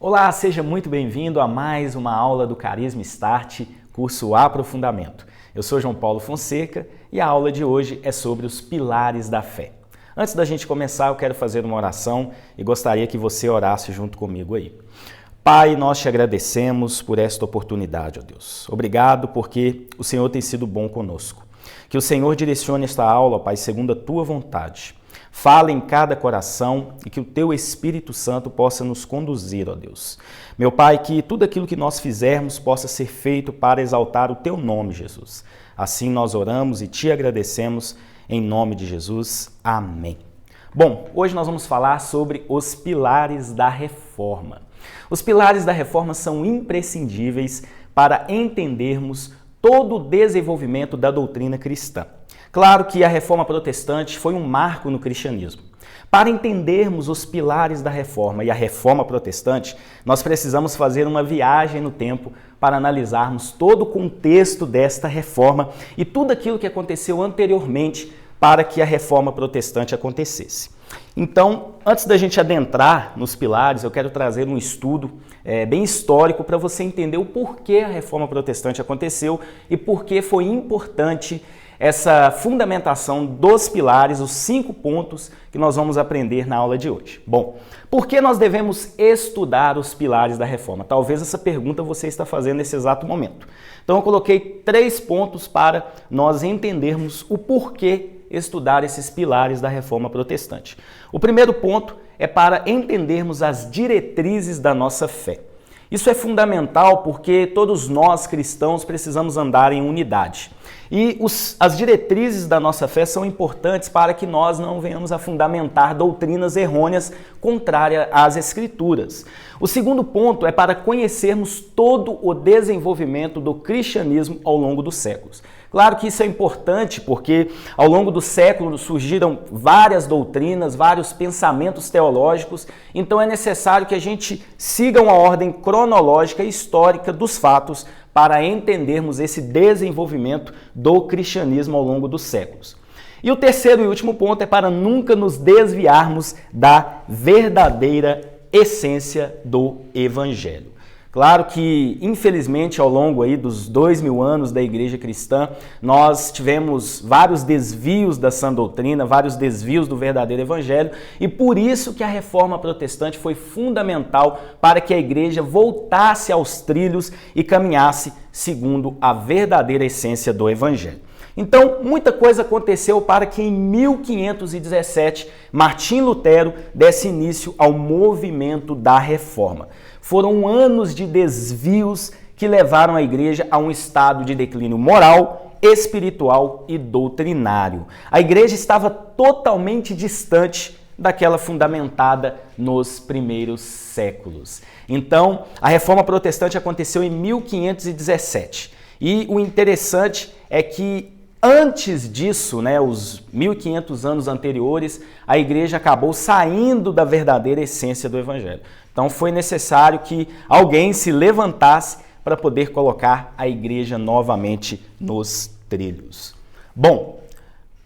Olá, seja muito bem-vindo a mais uma aula do Carisma Start, curso Aprofundamento. Eu sou João Paulo Fonseca e a aula de hoje é sobre os pilares da fé. Antes da gente começar, eu quero fazer uma oração e gostaria que você orasse junto comigo aí. Pai, nós te agradecemos por esta oportunidade, ó Deus. Obrigado porque o Senhor tem sido bom conosco. Que o Senhor direcione esta aula, ó Pai, segundo a tua vontade. Fala em cada coração e que o Teu Espírito Santo possa nos conduzir, ó Deus. Meu Pai, que tudo aquilo que nós fizermos possa ser feito para exaltar o Teu nome, Jesus. Assim nós oramos e Te agradecemos em nome de Jesus. Amém. Bom, hoje nós vamos falar sobre os pilares da reforma. Os pilares da reforma são imprescindíveis para entendermos todo o desenvolvimento da doutrina cristã. Claro que a reforma protestante foi um marco no cristianismo. Para entendermos os pilares da reforma e a reforma protestante, nós precisamos fazer uma viagem no tempo para analisarmos todo o contexto desta reforma e tudo aquilo que aconteceu anteriormente para que a reforma protestante acontecesse. Então, antes da gente adentrar nos pilares, eu quero trazer um estudo bem histórico para você entender o porquê a reforma protestante aconteceu e por que foi importante essa fundamentação dos pilares, os 5 pontos que nós vamos aprender na aula de hoje. Bom, por que nós devemos estudar os pilares da reforma? Talvez essa pergunta você está fazendo nesse exato momento. Então eu coloquei 3 pontos para nós entendermos o porquê estudar esses pilares da reforma protestante. O primeiro ponto é para entendermos as diretrizes da nossa fé. Isso é fundamental porque todos nós cristãos precisamos andar em unidade. E as diretrizes da nossa fé são importantes para que nós não venhamos a fundamentar doutrinas errôneas contrárias às Escrituras. O segundo ponto é para conhecermos todo o desenvolvimento do cristianismo ao longo dos séculos. Claro que isso é importante porque ao longo dos séculos surgiram várias doutrinas, vários pensamentos teológicos, então é necessário que a gente siga uma ordem cronológica e histórica dos fatos para entendermos esse desenvolvimento do cristianismo ao longo dos séculos. E o terceiro e último ponto é para nunca nos desviarmos da verdadeira essência do Evangelho. Claro que, infelizmente, ao longo aí dos 2000 anos da Igreja Cristã, nós tivemos vários desvios da sã doutrina, vários desvios do verdadeiro Evangelho, e por isso que a Reforma Protestante foi fundamental para que a Igreja voltasse aos trilhos e caminhasse segundo a verdadeira essência do Evangelho. Então, muita coisa aconteceu para que em 1517 Martim Lutero desse início ao movimento da Reforma. Foram anos de desvios que levaram a igreja a um estado de declínio moral, espiritual e doutrinário. A igreja estava totalmente distante daquela fundamentada nos primeiros séculos. Então, a Reforma Protestante aconteceu em 1517. E o interessante é que antes disso, os 1500 anos anteriores, a igreja acabou saindo da verdadeira essência do Evangelho. Então foi necessário que alguém se levantasse para poder colocar a igreja novamente nos trilhos. Bom,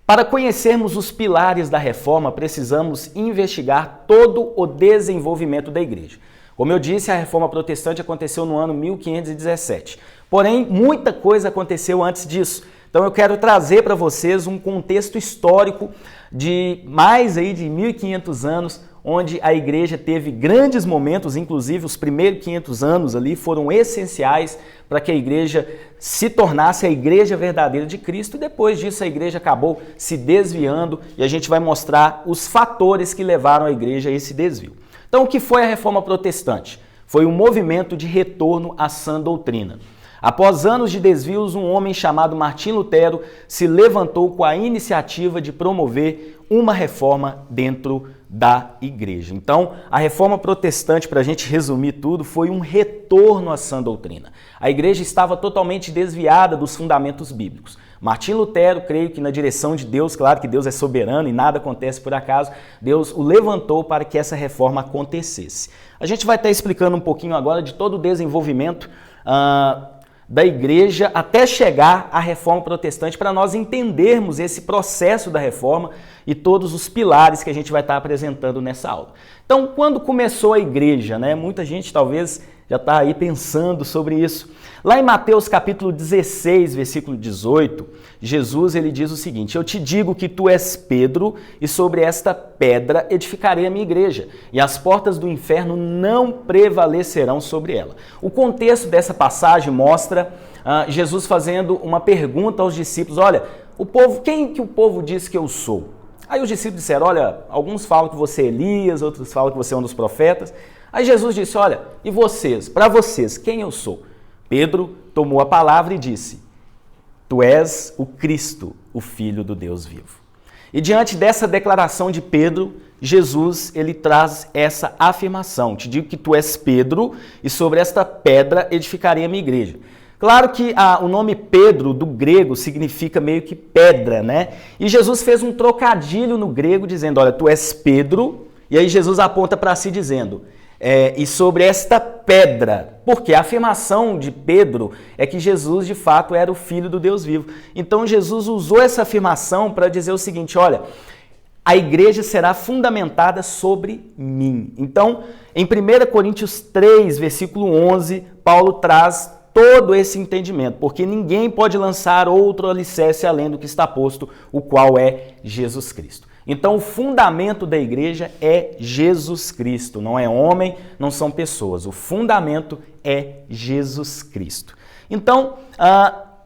para conhecermos os pilares da reforma, precisamos investigar todo o desenvolvimento da igreja. Como eu disse, a reforma protestante aconteceu no ano 1517. Porém, muita coisa aconteceu antes disso. Então eu quero trazer para vocês um contexto histórico de mais aí de 1500 anos, onde a igreja teve grandes momentos, inclusive os primeiros 500 anos ali foram essenciais para que a igreja se tornasse a igreja verdadeira de Cristo, e depois disso a igreja acabou se desviando e a gente vai mostrar os fatores que levaram a igreja a esse desvio. Então o que foi a Reforma Protestante? Foi um movimento de retorno à sã doutrina. Após anos de desvios, um homem chamado Martim Lutero se levantou com a iniciativa de promover uma reforma dentro da igreja. Então, a reforma protestante, para a gente resumir tudo, foi um retorno à sã doutrina. A igreja estava totalmente desviada dos fundamentos bíblicos. Martim Lutero, creio que na direção de Deus, claro que Deus é soberano e nada acontece por acaso, Deus o levantou para que essa reforma acontecesse. A gente vai estar explicando um pouquinho agora de todo o desenvolvimento da igreja até chegar à Reforma Protestante, para nós entendermos esse processo da Reforma e todos os pilares que a gente vai estar apresentando nessa aula. Então, quando começou a igreja, né? Muita gente talvez já está aí pensando sobre isso. Lá em Mateus capítulo 16, versículo 18, Jesus ele diz o seguinte: eu te digo que tu és Pedro, e sobre esta pedra edificarei a minha igreja, e as portas do inferno não prevalecerão sobre ela. O contexto dessa passagem mostra Jesus fazendo uma pergunta aos discípulos: olha, quem que o povo diz que eu sou? Aí os discípulos disseram: olha, alguns falam que você é Elias, outros falam que você é um dos profetas. Aí Jesus disse: olha, e vocês, para vocês, quem eu sou? Pedro tomou a palavra e disse: tu és o Cristo, o Filho do Deus vivo. E diante dessa declaração de Pedro, Jesus ele traz essa afirmação: te digo que tu és Pedro, e sobre esta pedra edificarei a minha igreja. Claro que o nome Pedro, do grego, significa meio que pedra, né? E Jesus fez um trocadilho no grego, dizendo: olha, tu és Pedro, e aí Jesus aponta para si dizendo: e sobre esta pedra, porque a afirmação de Pedro é que Jesus de fato era o Filho do Deus vivo. Então Jesus usou essa afirmação para dizer o seguinte: olha, a igreja será fundamentada sobre mim. Então, em 1 Coríntios 3, versículo 11, Paulo traz todo esse entendimento, porque ninguém pode lançar outro alicerce além do que está posto, o qual é Jesus Cristo. Então, o fundamento da igreja é Jesus Cristo, não é homem, não são pessoas. O fundamento é Jesus Cristo. Então,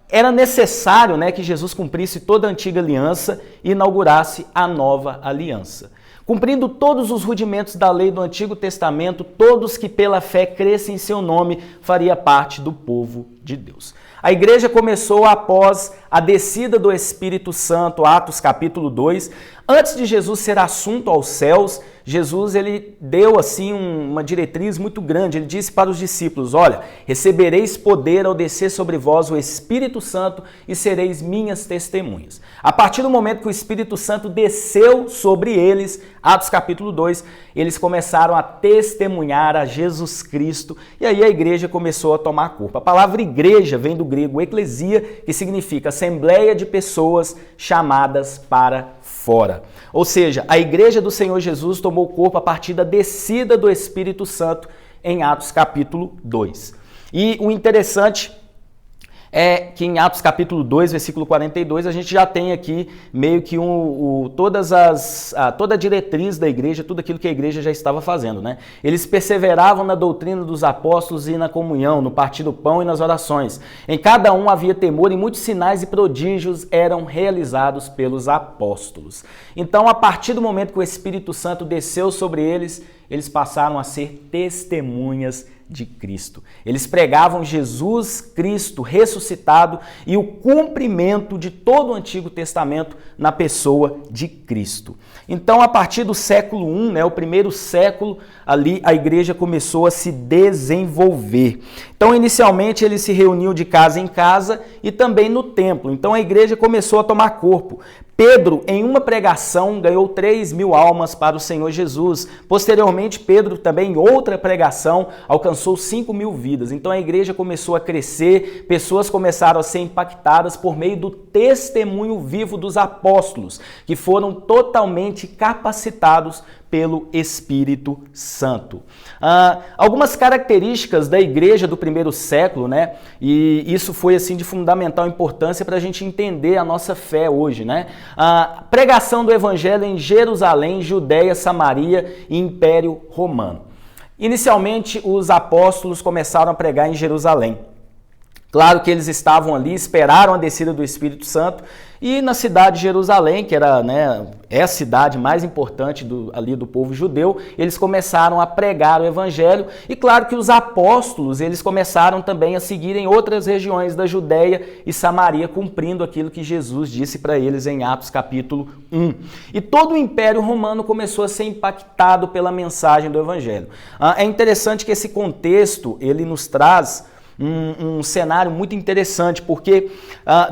era necessário, né, que Jesus cumprisse toda a antiga aliança e inaugurasse a nova aliança. Cumprindo todos os rudimentos da lei do Antigo Testamento, todos que pela fé crescem em seu nome faria parte do povo de Deus. A igreja começou após a descida do Espírito Santo, Atos capítulo 2. Antes de Jesus ser assunto aos céus, Jesus ele deu assim uma diretriz muito grande. Ele disse para os discípulos: olha, recebereis poder ao descer sobre vós o Espírito Santo e sereis minhas testemunhas. A partir do momento que o Espírito Santo desceu sobre eles, Atos capítulo 2, eles começaram a testemunhar a Jesus Cristo, e aí a igreja começou a tomar corpo. A palavra igreja vem do grego eclesia, que significa assembleia de pessoas chamadas para fora. Ou seja, a igreja do Senhor Jesus tomou corpo a partir da descida do Espírito Santo em Atos capítulo 2. E o interessante é que em Atos capítulo 2, versículo 42, a gente já tem aqui meio que toda a diretriz da igreja, tudo aquilo que a igreja já estava fazendo, né? Eles perseveravam na doutrina dos apóstolos e na comunhão, no partir do pão e nas orações. Em cada um havia temor e muitos sinais e prodígios eram realizados pelos apóstolos. Então, a partir do momento que o Espírito Santo desceu sobre eles, eles passaram a ser testemunhas de Cristo. Eles pregavam Jesus Cristo ressuscitado e o cumprimento de todo o Antigo Testamento na pessoa de Cristo. Então, a partir do século I, né, o primeiro século, ali a igreja começou a se desenvolver. Então, inicialmente, eles se reuniam de casa em casa e também no templo. Então, a igreja começou a tomar corpo. Pedro, em uma pregação, ganhou 3.000 almas para o Senhor Jesus. Posteriormente, Pedro, também em outra pregação, alcançou 5.000 vidas. Então, a igreja começou a crescer, pessoas começaram a ser impactadas por meio do testemunho vivo dos apóstolos, que foram totalmente capacitados pelo Espírito Santo. Algumas características da igreja do primeiro século, né? E isso foi assim de fundamental importância para a gente entender a nossa fé hoje, né? A pregação do Evangelho em Jerusalém, Judéia, Samaria e Império Romano. Inicialmente, os apóstolos começaram a pregar em Jerusalém. Claro que eles estavam ali, esperaram a descida do Espírito Santo, e na cidade de Jerusalém, que era, né, é a cidade mais importante ali do povo judeu, eles começaram a pregar o Evangelho, e claro que os apóstolos, eles começaram também a seguir em outras regiões da Judéia e Samaria, cumprindo aquilo que Jesus disse para eles em Atos capítulo 1. E todo o Império Romano começou a ser impactado pela mensagem do Evangelho. É interessante que esse contexto, ele nos traz um cenário muito interessante, porque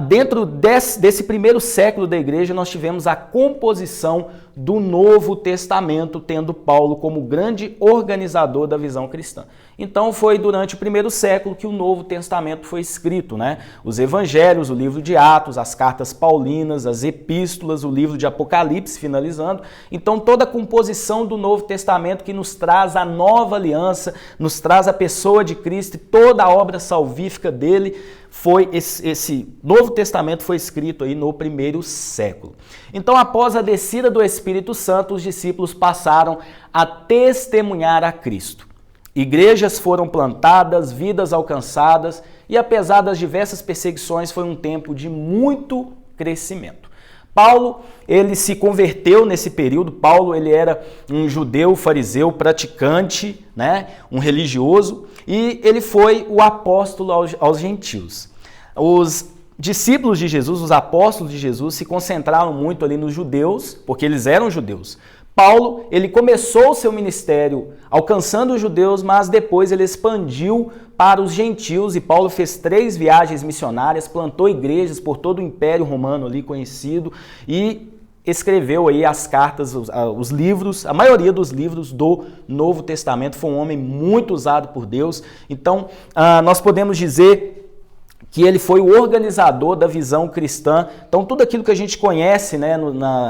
dentro desse primeiro século da igreja nós tivemos a composição do Novo Testamento, tendo Paulo como grande organizador da visão cristã. Então foi durante o primeiro século que o Novo Testamento foi escrito, né? Os evangelhos, o livro de Atos, as cartas paulinas, as epístolas, o livro de Apocalipse, finalizando. Então toda a composição do Novo Testamento que nos traz a nova aliança, nos traz a pessoa de Cristo e toda a obra salvífica dele, foi esse Novo Testamento foi escrito aí no primeiro século. Então, após a descida do Espírito Santo, os discípulos passaram a testemunhar a Cristo. Igrejas foram plantadas, vidas alcançadas e, apesar das diversas perseguições, foi um tempo de muito crescimento. Paulo, ele se converteu nesse período. Paulo, ele era um judeu fariseu praticante, né, um religioso, e ele foi o apóstolo aos gentios. Os discípulos de Jesus, os apóstolos de Jesus, se concentraram muito ali nos judeus, porque eles eram judeus. Paulo, ele começou o seu ministério alcançando os judeus, mas depois ele expandiu para os gentios, e Paulo fez 3 viagens missionárias, plantou igrejas por todo o Império Romano ali conhecido e escreveu aí as cartas, os livros, a maioria dos livros do Novo Testamento. Foi um homem muito usado por Deus. Então, nós podemos dizer que ele foi o organizador da visão cristã. Então, tudo aquilo que a gente conhece, né,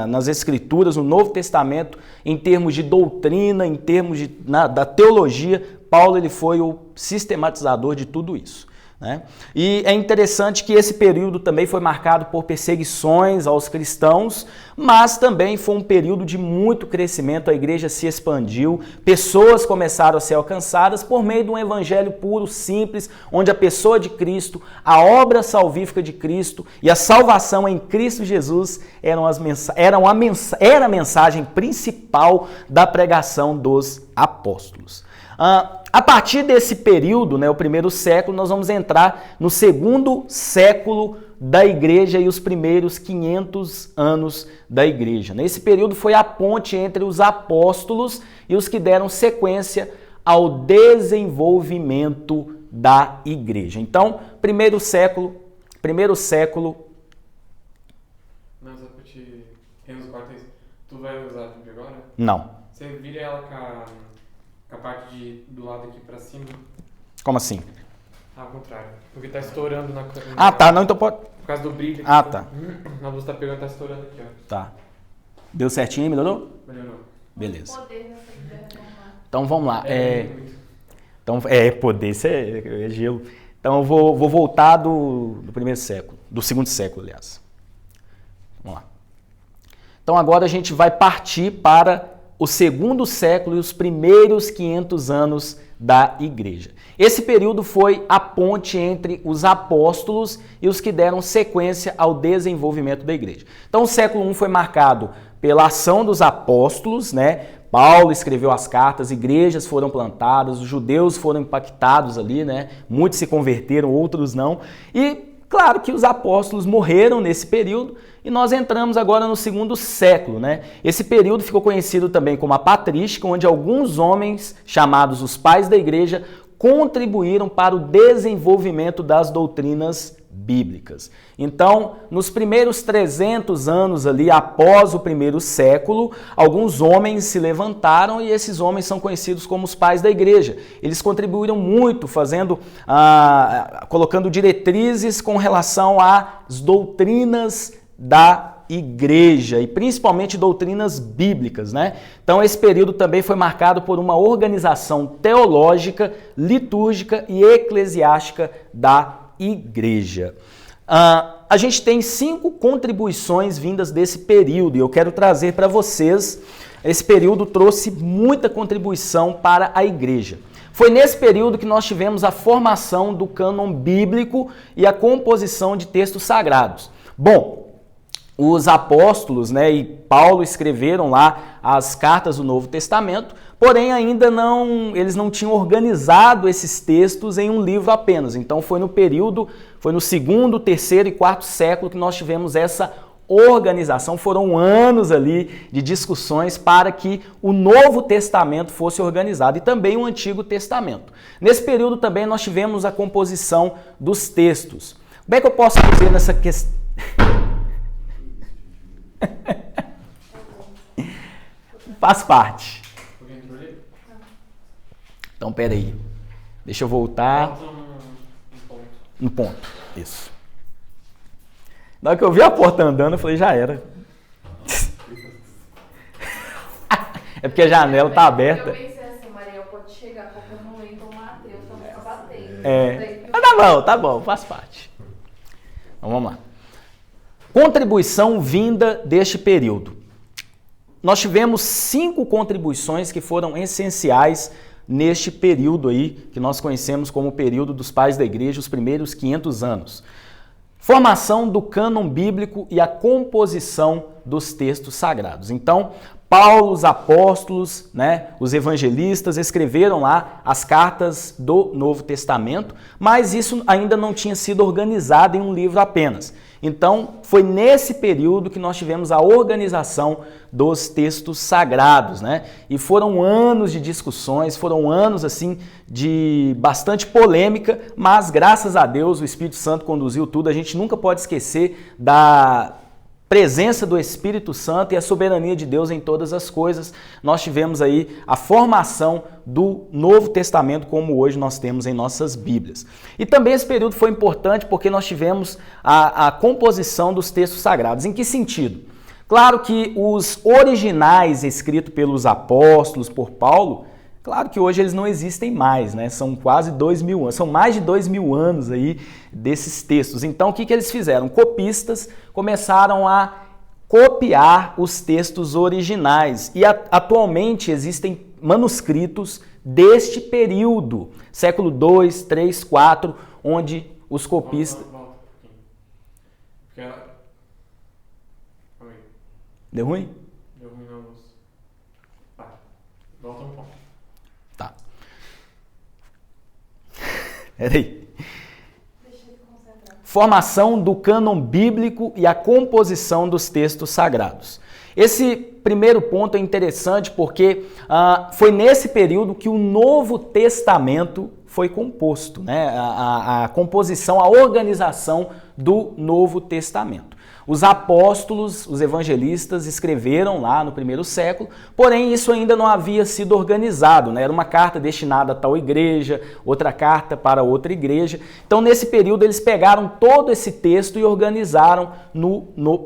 nas Escrituras, no Novo Testamento, em termos de doutrina, em termos da teologia, Paulo ele foi o sistematizador de tudo isso, né? E é interessante que esse período também foi marcado por perseguições aos cristãos, mas também foi um período de muito crescimento. A igreja se expandiu, pessoas começaram a ser alcançadas por meio de um evangelho puro, simples, onde a pessoa de Cristo, a obra salvífica de Cristo e a salvação em Cristo Jesus era a mensagem principal da pregação dos apóstolos. A partir desse período, né, o primeiro século, nós vamos entrar no segundo século da igreja e os primeiros 500 anos da igreja. Nesse período foi a ponte entre os apóstolos e os que deram sequência ao desenvolvimento da igreja. Então, primeiro século... Não, só pra te corta isso. Tu vai usar a Bíblia agora? Não. Você vira ela com a parte do lado aqui pra cima. Como assim? Ao contrário. Porque tá estourando na... Tá. Não, então pode... Por causa do brilho aqui. Tá. A luz tá pegando, tá estourando aqui, ó. Tá. Deu certinho aí? Melhorou? Melhorou. Beleza. Então vamos lá. Poder, isso é gelo. Então eu vou voltar do primeiro século, do segundo século, aliás. Vamos lá. Então agora a gente vai partir para o segundo século e os primeiros 500 anos da igreja. Esse período foi a ponte entre os apóstolos e os que deram sequência ao desenvolvimento da igreja. Então o século I foi marcado pela ação dos apóstolos, né? Paulo escreveu as cartas, igrejas foram plantadas, os judeus foram impactados ali, né? Muitos se converteram, outros não. E claro que os apóstolos morreram nesse período e nós entramos agora no segundo século, né? Esse período ficou conhecido também como a patrística, onde alguns homens, chamados os pais da igreja, contribuíram para o desenvolvimento das doutrinas bíblicas. Então, nos primeiros 300 anos ali, após o primeiro século, alguns homens se levantaram e esses homens são conhecidos como os pais da igreja. Eles contribuíram muito, colocando diretrizes com relação às doutrinas da igreja e principalmente doutrinas bíblicas, né? Então esse período também foi marcado por uma organização teológica, litúrgica e eclesiástica da igreja. A gente tem 5 contribuições vindas desse período e eu quero trazer para vocês. Esse período trouxe muita contribuição para a igreja. Foi nesse período que nós tivemos a formação do cânon bíblico e a composição de textos sagrados. Bom, os apóstolos, né, e Paulo escreveram lá as cartas do Novo Testamento, porém eles não tinham organizado esses textos em um livro apenas. Então foi no segundo, terceiro e quarto século que nós tivemos essa organização. Foram anos ali de discussões para que o Novo Testamento fosse organizado e também o Antigo Testamento. Nesse período também nós tivemos a composição dos textos. Como é que eu posso dizer nessa questão? Faz parte. Alguém entrou ali? Então, peraí. Deixa eu voltar Falta um ponto. no ponto. Isso. Na hora que eu vi a porta andando, eu falei, já era. É porque a janela tá aberta. Eu pensei assim, Maria, pode chegar, porque eu não entro no Mateus, então fica batendo. Tá bom, faz parte. Então vamos lá. Contribuição vinda deste período. Nós tivemos 5 contribuições que foram essenciais neste período aí, que nós conhecemos como o período dos pais da igreja, os primeiros 500 anos. Formação do cânon bíblico e a composição dos textos sagrados. Então, Paulo, os apóstolos, né, os evangelistas escreveram lá as cartas do Novo Testamento, mas isso ainda não tinha sido organizado em um livro apenas. Então, foi nesse período que nós tivemos a organização dos textos sagrados, né? E foram anos de discussões, foram anos assim de bastante polêmica, mas graças a Deus o Espírito Santo conduziu tudo. A gente nunca pode esquecer da presença do Espírito Santo e a soberania de Deus em todas as coisas. Nós tivemos aí a formação do Novo Testamento como hoje nós temos em nossas Bíblias. E também esse período foi importante porque nós tivemos a composição dos textos sagrados. Em que sentido? Claro que os originais escritos pelos apóstolos, por Paulo, claro que hoje eles não existem mais, né? São quase 2.000 anos, são mais de 2.000 anos aí desses textos. Então, o que eles fizeram? Copistas começaram a copiar os textos originais e atualmente existem manuscritos deste período, século 2, 3, 4, onde os copistas... Volta um pouquinho. Porque ela... Calma aí. Deu ruim? Deu ruim na luz. Vai. Volta um pouco. Tá. Peraí. Formação do cânon bíblico e a composição dos textos sagrados. Esse primeiro ponto é interessante porque foi nesse período que o Novo Testamento foi composto, né? A composição, a organização do Novo Testamento. Os apóstolos, os evangelistas escreveram lá no primeiro século, porém isso ainda não havia sido organizado, né? Era uma carta destinada a tal igreja, outra carta para outra igreja. Então nesse período eles pegaram todo esse texto e organizaram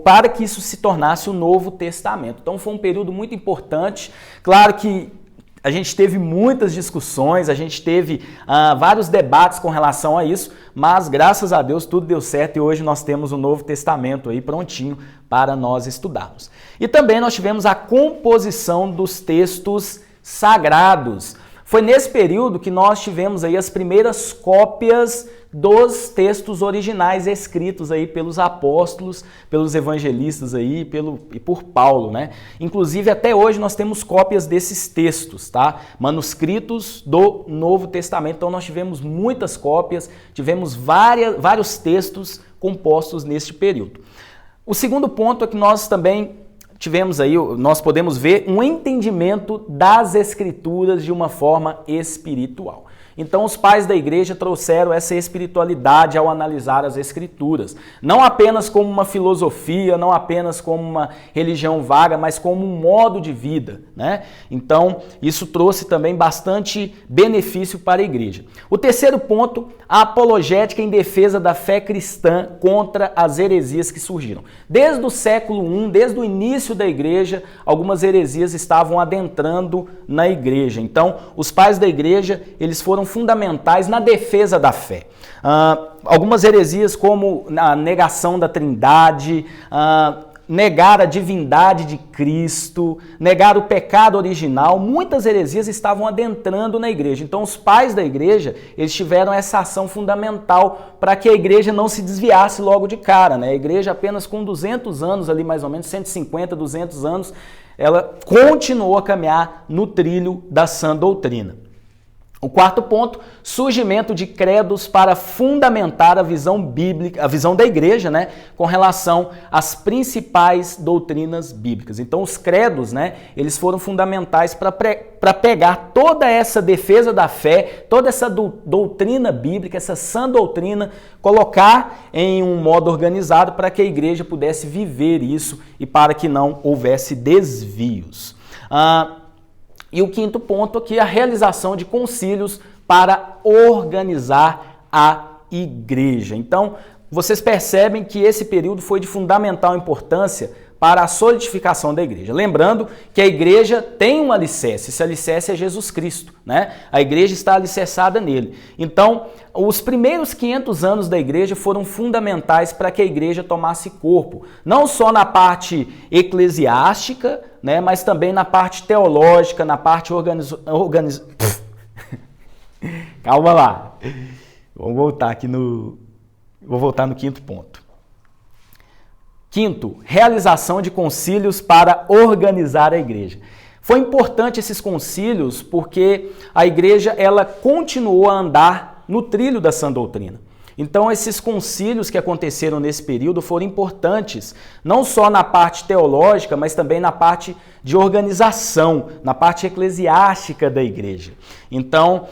para que isso se tornasse o Novo Testamento. Então foi um período muito importante. Claro que a gente teve muitas discussões, a gente teve vários debates com relação a isso, mas graças a Deus tudo deu certo e hoje nós temos o Novo Testamento aí prontinho para nós estudarmos. E também nós tivemos a composição dos textos sagrados. Foi nesse período que nós tivemos aí as primeiras cópias dos textos originais escritos aí pelos apóstolos, pelos evangelistas aí e por Paulo, né? Inclusive até hoje nós temos cópias desses textos, tá? Manuscritos do Novo Testamento. Então nós tivemos muitas cópias, tivemos vários textos compostos neste período. O segundo ponto é que nós também tivemos aí, nós podemos ver um entendimento das Escrituras de uma forma espiritual. Então os pais da igreja trouxeram essa espiritualidade ao analisar as Escrituras. Não apenas como uma filosofia, não apenas como uma religião vaga, mas como um modo de vida, né? Então isso trouxe também bastante benefício para a igreja. O terceiro ponto, a apologética em defesa da fé cristã contra as heresias que surgiram. Desde o século I, desde o início da igreja, algumas heresias estavam adentrando na igreja. Então os pais da igreja, eles foram fundamentais na defesa da fé. Algumas heresias como a negação da Trindade, negar a divindade de Cristo, negar o pecado original, muitas heresias estavam adentrando na igreja. Então os pais da igreja, eles tiveram essa ação fundamental para que a igreja não se desviasse logo de cara, né? A igreja apenas com 200 anos ali, mais ou menos 150, 200 anos, ela continuou a caminhar no trilho da sã doutrina. O quarto ponto, surgimento de credos para fundamentar a visão bíblica, a visão da igreja, né, com relação às principais doutrinas bíblicas. Então os credos, né, eles foram fundamentais para pegar toda essa defesa da fé, toda essa doutrina bíblica, essa sã doutrina, colocar em um modo organizado para que a igreja pudesse viver isso e para que não houvesse desvios. E o quinto ponto aqui é a realização de concílios para organizar a igreja. Então, vocês percebem que esse período foi de fundamental importância para a solidificação da igreja. Lembrando que a igreja tem um alicerce, esse alicerce é Jesus Cristo, né? A igreja está alicerçada nele. Então, os primeiros 500 anos da igreja foram fundamentais para que a igreja tomasse corpo, não só na parte eclesiástica, né, mas também na parte teológica, na parte Calma lá. Vou voltar no quinto ponto. Quinto, realização de concílios para organizar a igreja. Foi importante esses concílios porque a igreja ela continuou a andar no trilho da sã doutrina. Então, esses concílios que aconteceram nesse período foram importantes, não só na parte teológica, mas também na parte de organização, na parte eclesiástica da igreja. Então,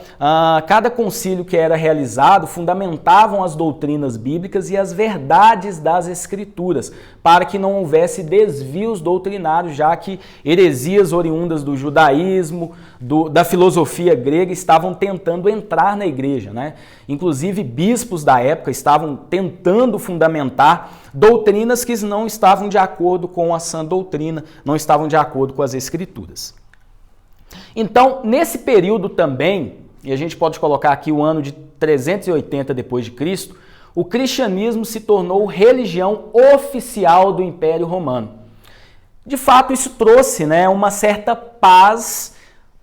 cada concílio que era realizado fundamentavam as doutrinas bíblicas e as verdades das Escrituras, para que não houvesse desvios doutrinários, já que heresias oriundas do judaísmo, da filosofia grega estavam tentando entrar na igreja, né? Inclusive, bispos da época estavam tentando fundamentar doutrinas que não estavam de acordo com a sã doutrina, não estavam de acordo com as Escrituras. Então, nesse período também, e a gente pode colocar aqui o ano de 380 depois de Cristo, o cristianismo se tornou religião oficial do Império Romano. De fato, isso trouxe, né, uma certa paz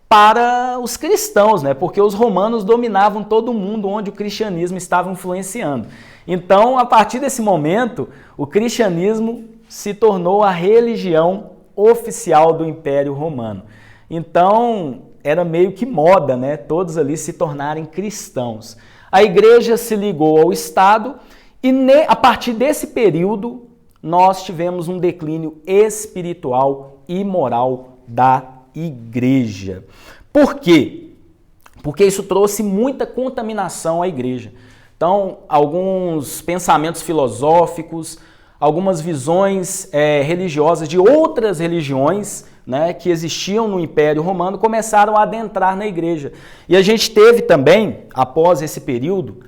para os cristãos, né? Porque os romanos dominavam todo o mundo onde o cristianismo estava influenciando. Então, a partir desse momento, o cristianismo se tornou a religião oficial do Império Romano. Então, era meio que moda, né? Todos ali se tornarem cristãos. A igreja se ligou ao Estado e a partir desse período nós tivemos um declínio espiritual e moral da igreja. Por quê? Porque isso trouxe muita contaminação à igreja. Então, alguns pensamentos filosóficos, algumas visões religiosas de outras religiões, né, que existiam no Império Romano começaram a adentrar na igreja. E a gente teve também, após esse período,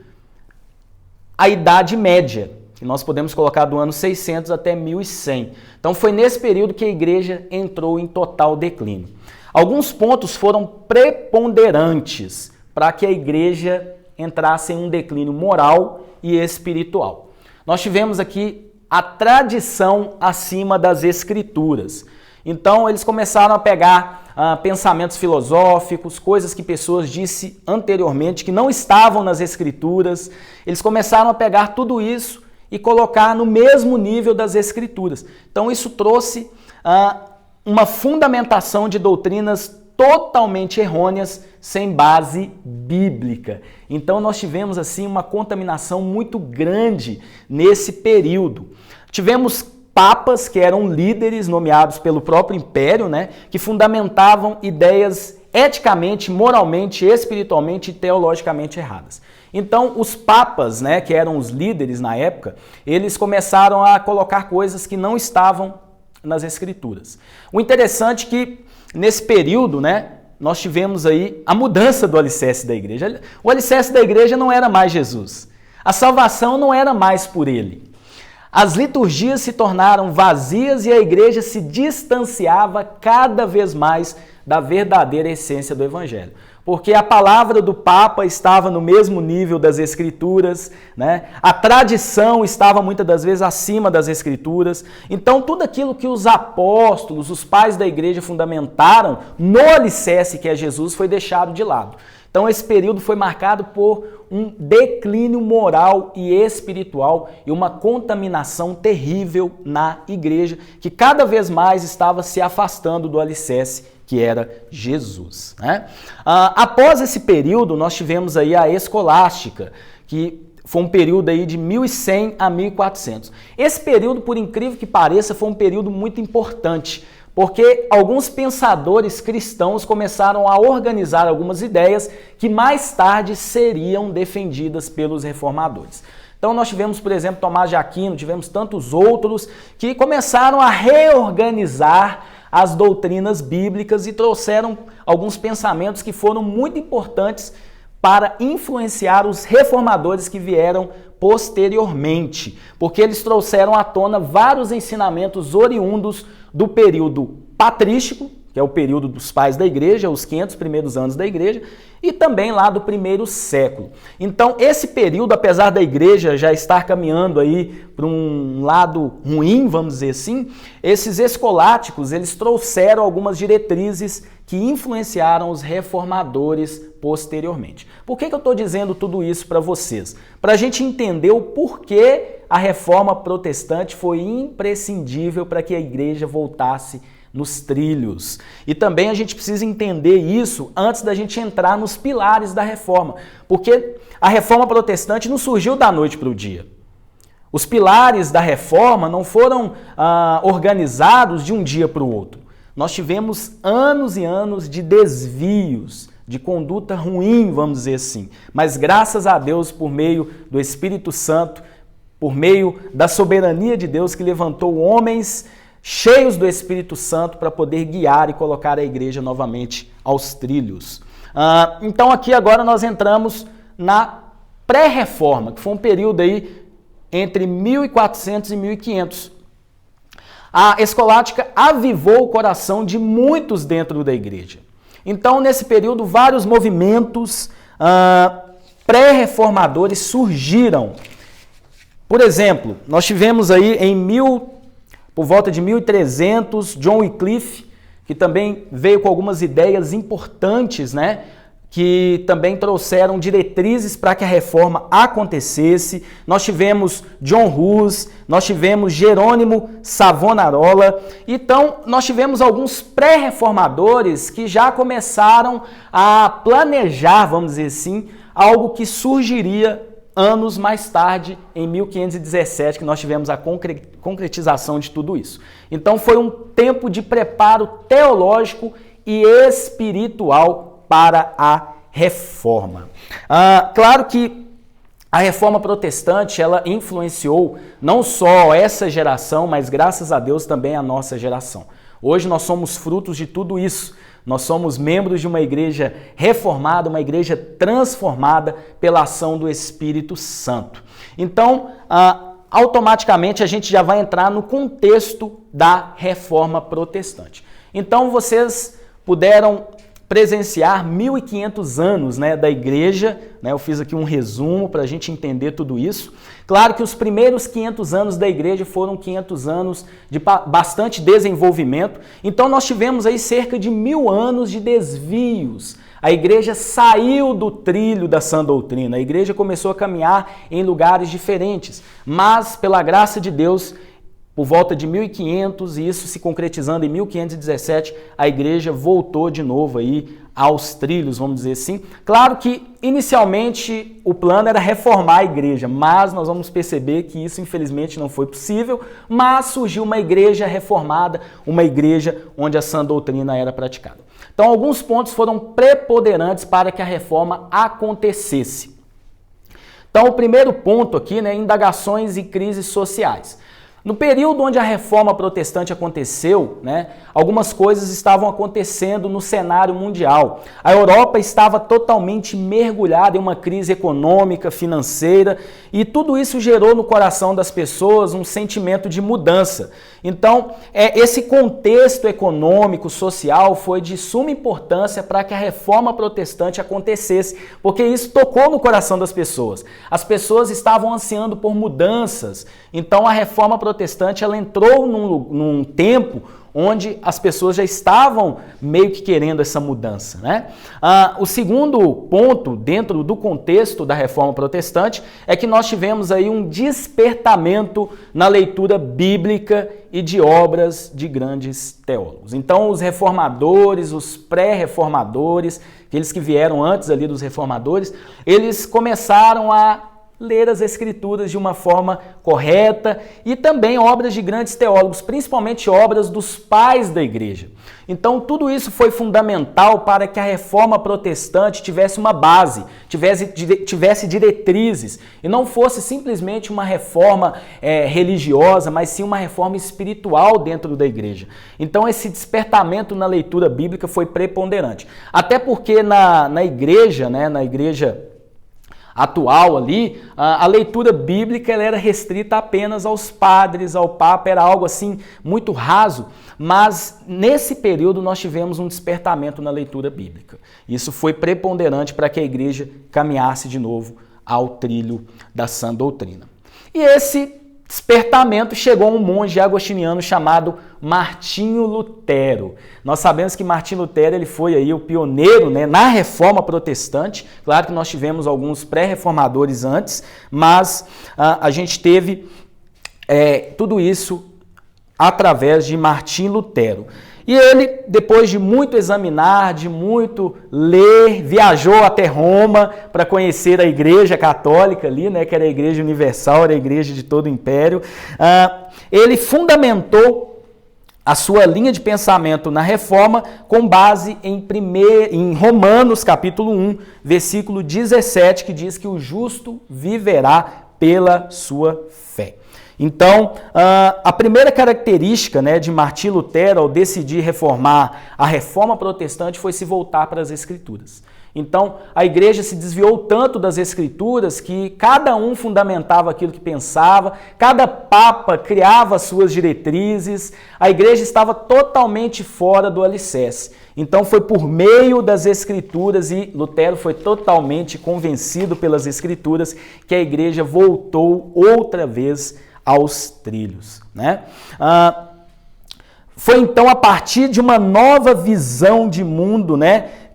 a Idade Média, que nós podemos colocar do ano 600 até 1100. Então foi nesse período que a igreja entrou em total declínio. Alguns pontos foram preponderantes para que a igreja entrasse em um declínio moral e espiritual. Nós tivemos aqui a tradição acima das Escrituras. Então eles começaram a pegar pensamentos filosóficos, coisas que pessoas disseram anteriormente que não estavam nas Escrituras. Eles começaram a pegar tudo isso e colocar no mesmo nível das Escrituras. Então isso trouxe uma fundamentação de doutrinas totalmente errôneas, sem base bíblica. Então nós tivemos assim uma contaminação muito grande nesse período. Tivemos papas que eram líderes nomeados pelo próprio império, né, que fundamentavam ideias eticamente, moralmente, espiritualmente e teologicamente erradas. Então, os papas, né, que eram os líderes na época, eles começaram a colocar coisas que não estavam nas Escrituras. O interessante é que, nesse período, né, nós tivemos aí a mudança do alicerce da igreja. O alicerce da igreja não era mais Jesus. A salvação não era mais por ele. As liturgias se tornaram vazias e a igreja se distanciava cada vez mais da verdadeira essência do Evangelho. Porque a palavra do Papa estava no mesmo nível das Escrituras, né? A tradição estava muitas das vezes acima das Escrituras. Então, tudo aquilo que os apóstolos, os pais da igreja fundamentaram no alicerce que é Jesus, foi deixado de lado. Então, esse período foi marcado por um declínio moral e espiritual e uma contaminação terrível na igreja, que cada vez mais estava se afastando do alicerce, que era Jesus, né? Após esse período, nós tivemos aí a escolástica, que foi um período aí de 1100 a 1400. Esse período, por incrível que pareça, foi um período muito importante, porque alguns pensadores cristãos começaram a organizar algumas ideias que mais tarde seriam defendidas pelos reformadores. Então nós tivemos, por exemplo, Tomás de Aquino, tivemos tantos outros que começaram a reorganizar as doutrinas bíblicas e trouxeram alguns pensamentos que foram muito importantes para influenciar os reformadores que vieram posteriormente, porque eles trouxeram à tona vários ensinamentos oriundos do período patrístico, que é o período dos pais da igreja, os 500 primeiros anos da igreja, e também lá do primeiro século. Então, esse período, apesar da igreja já estar caminhando aí para um lado ruim, vamos dizer assim, esses escolásticos, eles trouxeram algumas diretrizes que influenciaram os reformadores posteriormente. Por que eu estou dizendo tudo isso para vocês? Para a gente entender o porquê a reforma protestante foi imprescindível para que a igreja voltasse nos trilhos. E também a gente precisa entender isso antes da gente entrar nos pilares da reforma, porque a reforma protestante não surgiu da noite para o dia. Os pilares da reforma não foram organizados de um dia para o outro. Nós tivemos anos e anos de desvios, de conduta ruim, vamos dizer assim. Mas graças a Deus, por meio do Espírito Santo, por meio da soberania de Deus que levantou homens cheios do Espírito Santo para poder guiar e colocar a igreja novamente aos trilhos. Então aqui agora nós entramos na pré-reforma, que foi um período aí entre 1400 e 1500. A escolástica avivou o coração de muitos dentro da igreja. Então nesse período vários movimentos pré-reformadores surgiram. Por exemplo, nós tivemos aí por volta de 1300, John Wycliffe, que também veio com algumas ideias importantes, né? Que também trouxeram diretrizes para que a reforma acontecesse. Nós tivemos John Hus, nós tivemos Jerônimo Savonarola. Então, nós tivemos alguns pré-reformadores que já começaram a planejar, vamos dizer assim, algo que surgiria anos mais tarde, em 1517, que nós tivemos a concretização de tudo isso. Então foi um tempo de preparo teológico e espiritual para a reforma. Claro que a reforma protestante, ela influenciou não só essa geração, mas graças a Deus também a nossa geração. Hoje nós somos frutos de tudo isso. Nós somos membros de uma igreja reformada, uma igreja transformada pela ação do Espírito Santo. Então, automaticamente a gente já vai entrar no contexto da reforma protestante. Então, vocês puderam presenciar 1500 anos, né, da igreja, né, eu fiz aqui um resumo para a gente entender tudo isso. Claro que os primeiros 500 anos da igreja foram 500 anos de bastante desenvolvimento, então nós tivemos aí cerca de 1000 anos de desvios. A igreja saiu do trilho da sã doutrina, a igreja começou a caminhar em lugares diferentes, mas pela graça de Deus, por volta de 1500, e isso se concretizando em 1517, a igreja voltou de novo aí aos trilhos, vamos dizer assim. Claro que inicialmente o plano era reformar a igreja, mas nós vamos perceber que isso infelizmente não foi possível, mas surgiu uma igreja reformada, uma igreja onde a sã doutrina era praticada. Então alguns pontos foram preponderantes para que a reforma acontecesse. Então o primeiro ponto aqui, né, indagações e crises sociais. No período onde a reforma protestante aconteceu, né, algumas coisas estavam acontecendo no cenário mundial. A Europa estava totalmente mergulhada em uma crise econômica, financeira, e tudo isso gerou no coração das pessoas um sentimento de mudança. Então, esse contexto econômico, social, foi de suma importância para que a reforma protestante acontecesse, porque isso tocou no coração das pessoas. As pessoas estavam ansiando por mudanças, então a reforma protestante ela entrou num tempo onde as pessoas já estavam meio que querendo essa mudança, né? O segundo ponto, dentro do contexto da reforma protestante, é que nós tivemos aí um despertamento na leitura bíblica e de obras de grandes teólogos. Então, os reformadores, os pré-reformadores, aqueles que vieram antes ali dos reformadores, eles começaram a ler as Escrituras de uma forma correta e também obras de grandes teólogos, principalmente obras dos pais da igreja. Então, tudo isso foi fundamental para que a reforma protestante tivesse uma base, tivesse diretrizes e não fosse simplesmente uma reforma religiosa, mas sim uma reforma espiritual dentro da igreja. Então, esse despertamento na leitura bíblica foi preponderante. Até porque na igreja, atual ali, a leitura bíblica ela era restrita apenas aos padres, ao Papa, era algo assim muito raso, mas nesse período nós tivemos um despertamento na leitura bíblica. Isso foi preponderante para que a igreja caminhasse de novo ao trilho da sã doutrina. E esse despertamento chegou a um monge agostiniano chamado Martinho Lutero. Nós sabemos que Martinho Lutero ele foi aí o pioneiro, na reforma protestante. Claro que nós tivemos alguns pré-reformadores antes, mas a gente teve tudo isso através de Martinho Lutero. E ele, depois de muito examinar, de muito ler, viajou até Roma para conhecer a Igreja Católica ali, que era a Igreja Universal, era a Igreja de todo o Império. Ele fundamentou a sua linha de pensamento na Reforma com base em Romanos, capítulo 1, versículo 17, que diz que o justo viverá pela sua fé. Então, a primeira característica de Martinho Lutero ao decidir reformar a reforma protestante foi se voltar para as Escrituras. Então, a igreja se desviou tanto das Escrituras que cada um fundamentava aquilo que pensava, cada papa criava suas diretrizes, a igreja estava totalmente fora do alicerce. Então, foi por meio das Escrituras, e Lutero foi totalmente convencido pelas Escrituras, que a igreja voltou outra vez aos trilhos. Foi então a partir de uma nova visão de mundo,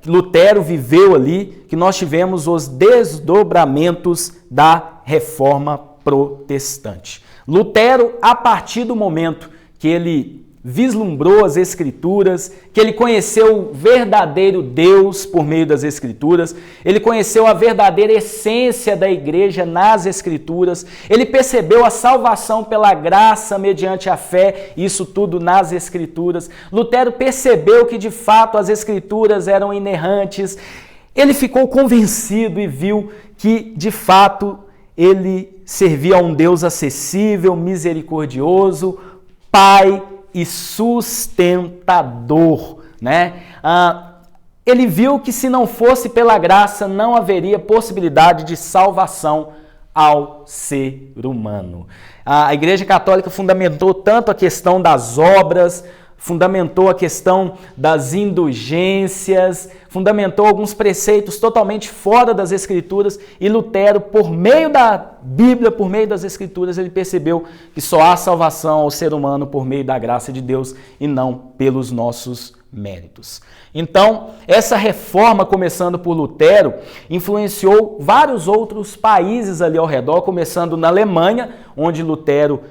que Lutero viveu ali, que nós tivemos os desdobramentos da reforma protestante. Lutero, a partir do momento que ele vislumbrou as Escrituras, que ele conheceu o verdadeiro Deus por meio das Escrituras, ele conheceu a verdadeira essência da igreja nas Escrituras, ele percebeu a salvação pela graça mediante a fé, isso tudo nas Escrituras. Lutero percebeu que de fato as Escrituras eram inerrantes, ele ficou convencido e viu que de fato ele servia a um Deus acessível, misericordioso, Pai e sustentador, Ele viu que se não fosse pela graça, não haveria possibilidade de salvação ao ser humano. A Igreja Católica fundamentou tanto a questão das obras, fundamentou a questão das indulgências, fundamentou alguns preceitos totalmente fora das Escrituras, e Lutero, por meio da Bíblia, por meio das Escrituras, ele percebeu que só há salvação ao ser humano por meio da graça de Deus e não pelos nossos méritos. Então, essa reforma, começando por Lutero, influenciou vários outros países ali ao redor, começando na Alemanha, onde Lutero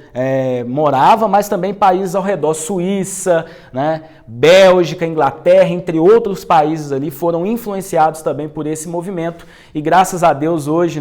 morava, mas também países ao redor, Suíça, Bélgica, Inglaterra, entre outros países ali, foram influenciados também por esse movimento, e graças a Deus hoje,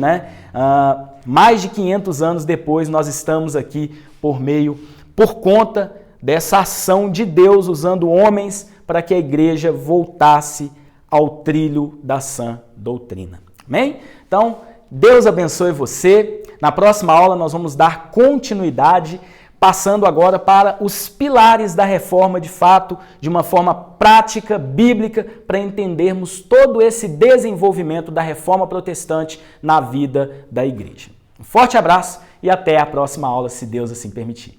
mais de 500 anos depois, nós estamos aqui por conta dessa ação de Deus, usando homens para que a igreja voltasse ao trilho da sã doutrina. Amém? Então, Deus abençoe você. Na próxima aula nós vamos dar continuidade, passando agora para os pilares da reforma, de fato, de uma forma prática, bíblica, para entendermos todo esse desenvolvimento da reforma protestante na vida da igreja. Um forte abraço e até a próxima aula, se Deus assim permitir.